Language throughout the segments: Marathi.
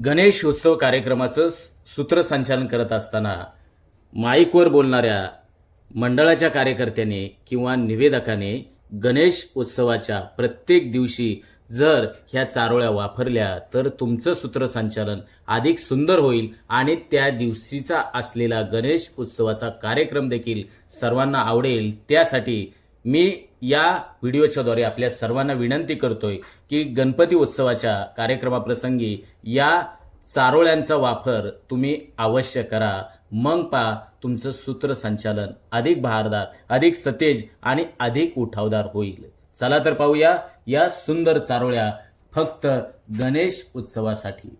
गणेश उत्सव कार्यक्रमाचं सूत्रसंचालन करत असताना माईकवर बोलणाऱ्या मंडळाच्या कार्यकर्त्याने किंवा निवेदकाने गणेश उत्सवाच्या प्रत्येक दिवशी जर ह्या चारोळ्या वापरल्या तर तुमचं सूत्रसंचालन अधिक सुंदर होईल आणि त्या दिवशीचा असलेला गणेश उत्सवाचा कार्यक्रम देखील सर्वांना आवडेल। त्यासाठी मी या व्हिडिओच्याद्वारे आपल्या सर्वांना विनंती करतोय की गणपती उत्सवाच्या कार्यक्रमाप्रसंगी या चारोळ्यांचा वापर तुम्ही अवश्य करा। मग पहा तुमचं सूत्रसंचालन अधिक बहारदार, अधिक सतेज आणि अधिक उठावदार होईल। चला तर पाहूया या सुंदर चारोळ्या फक्त गणेश उत्सवासाठी।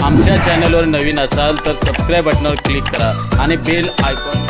आमच्या चॅनलवर नवीन असाल तर सबस्क्राइब बटनावर क्लिक करा आणि बेल आयकॉन